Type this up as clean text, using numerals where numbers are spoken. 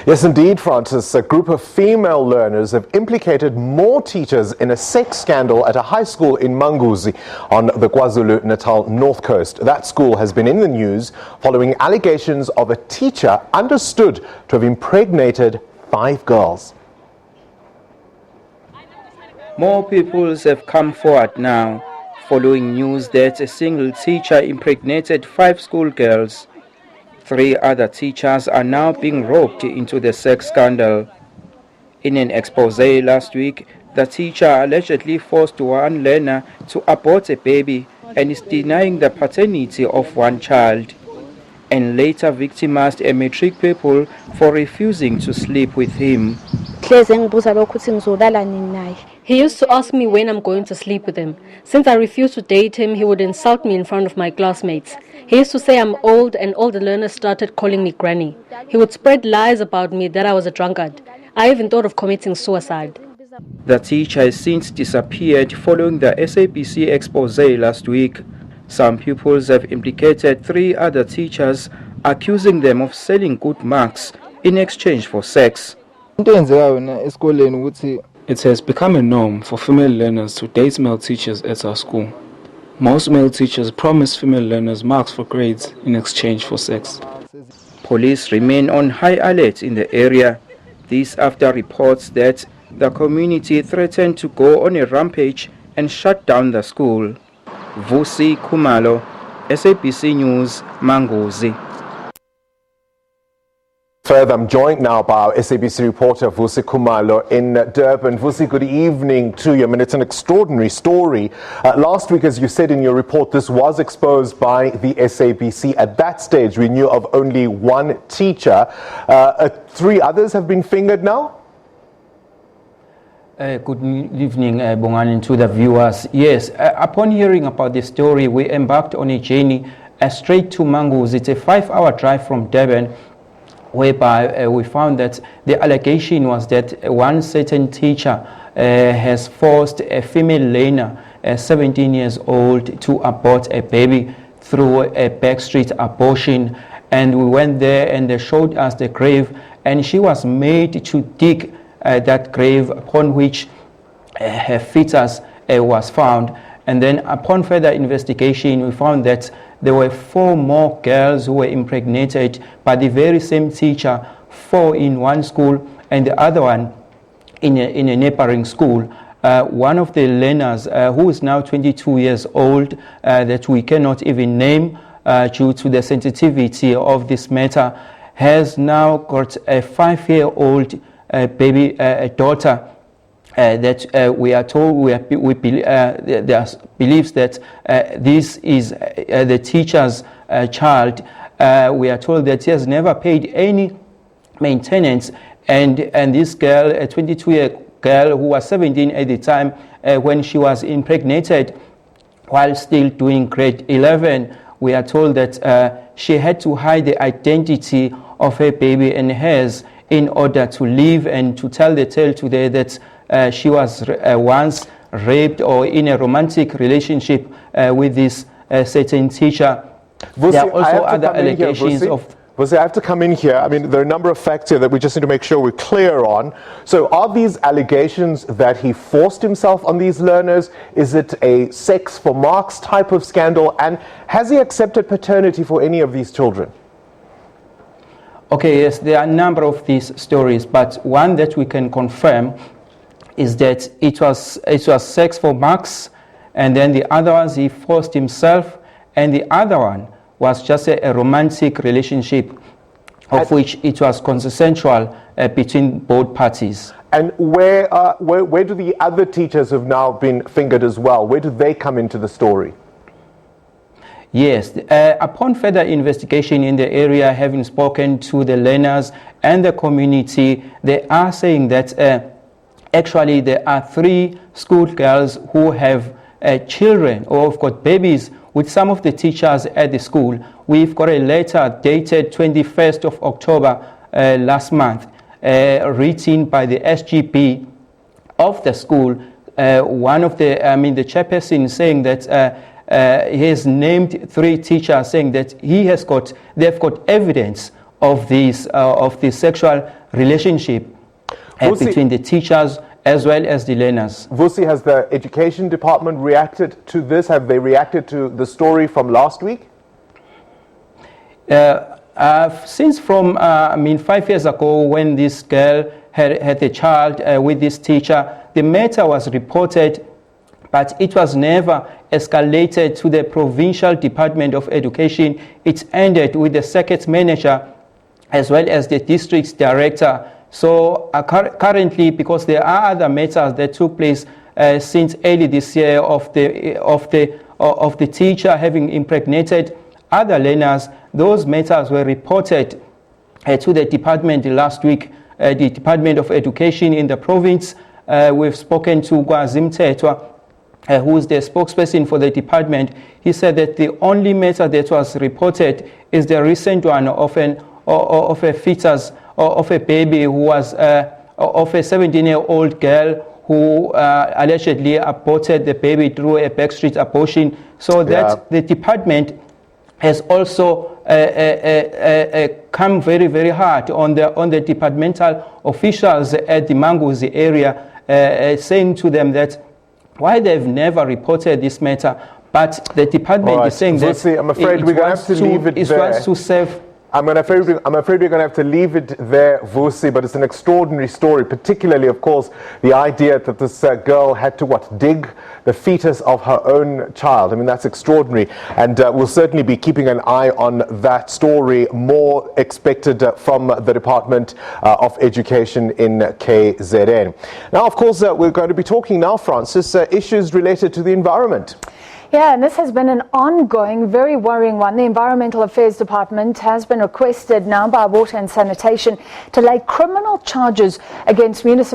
Yes, indeed, Francis. A group of female learners have implicated more teachers in a sex scandal at a high school in Manguzi on the KwaZulu-Natal north coast. That school has been in the news following allegations of a teacher understood to have impregnated 5 girls. More pupils have come forward now, following news that a single teacher impregnated 5 schoolgirls. 3 other teachers are now being roped into the sex scandal. In an expose last week, the teacher allegedly forced one learner to abort a baby and is denying the paternity of one child, and later victimized a matric pupil for refusing to sleep with him. He used to ask me when I'm going to sleep with him. Since I refused to date him, he would insult me in front of my classmates. He used to say I'm old, and all the learners started calling me granny. He would spread lies about me that I was a drunkard. I even thought of committing suicide. The teacher has since disappeared following the SABC expose last week. Some pupils have implicated 3 other teachers, accusing them of selling good marks in exchange for sex. It has become a norm for female learners to date male teachers at our school. Most male teachers promise female learners marks for grades in exchange for sex. Police remain on high alert in the area. This after reports that the community threatened to go on a rampage and shut down the school. Vusi Khumalo, SABC News, Manguzi. Further, I'm joined now by our SABC reporter Vusi Khumalo in Durban. Vusi, good evening to you. I mean, it's an extraordinary story. Last week, as you said in your report, this was exposed by the SABC. At that stage, we knew of only 1 teacher. 3 others have been fingered now? Good evening, Bongani, to the viewers. Yes, upon hearing about the story, we embarked on a journey straight to Manguzi. It's a 5-hour drive from Durban, whereby we found that the allegation was that one certain teacher has forced a female learner, 17 years old, to abort a baby through a backstreet abortion. And we went there and they showed us the grave, and she was made to dig that grave, upon which her fetus was found. And then upon further investigation, we found that there were 4 more girls who were impregnated by the very same teacher, 4 in one school and the other one in a neighboring school. One of the learners, who is now 22 years old, that we cannot even name due to the sensitivity of this matter, has now got a 5-year-old baby, daughter. That we are told, there believes that this is the teacher's child. We are told that he has never paid any maintenance, and this girl, a 22-year girl who was 17 at the time when she was impregnated, while still doing grade 11, we are told that she had to hide the identity of her baby and hers in order to live and to tell the tale today that she was once raped or in a romantic relationship with this certain teacher. Vusi, there are also other allegations of... Vusi, I have to come in here. I mean, there are a number of facts here that we just need to make sure we're clear on. So are these allegations that he forced himself on these learners? Is it a sex for marks type of scandal? And has he accepted paternity for any of these children? Okay, yes, there are a number of these stories, but one that we can confirm is that it was sex for marks, and then the other ones he forced himself, and the other one was just a romantic relationship of which it was consensual between both parties. And where do the other teachers have now been fingered as well? Where do they come into the story? Yes, upon further investigation in the area, having spoken to the learners and the community, they are saying that actually there are 3 schoolgirls who have children or have got babies with some of the teachers at the school. We've got a letter dated 21st of October last month, written by the SGB of the school. One of the chairperson saying that he has named 3 teachers, saying that they've got evidence of this sexual relationship between the teachers as well as the learners. Vusi, has the education department reacted to this? Have they reacted to the story from last week? Since from 5 years ago, when this girl had a child with this teacher, the matter was reported, but it was never escalated to the Provincial Department of Education. It ended with the circuit manager as well as the district's director. So currently, because there are other matters that took place since early this year of the teacher having impregnated other learners, those matters were reported to the department last week, the Department of Education in the province. We've spoken to KwaZulu-Natal, who is the spokesperson for the department. He said that the only matter that was reported is the recent one of a fetus, of a baby who was of a 17-year-old girl who allegedly aborted the baby through a backstreet abortion. So that the department has also come very, very hard on the departmental officials at the Manguzi area, saying to them that why they've never reported this matter, but the department is saying Vusi, that I'm afraid we're going to have to leave it there. Wants to serve. I'm afraid we're going to have to leave it there, Vusi, but it's an extraordinary story, particularly, of course, the idea that this girl had to, dig the fetus of her own child. I mean, that's extraordinary, and we'll certainly be keeping an eye on that story. More expected from the Department of Education in KZN. Now, of course, we're going to be talking now, Francis, issues related to the environment. Yeah, and this has been an ongoing, very worrying one. The Environmental Affairs Department has been requested now by Water and Sanitation to lay criminal charges against municipal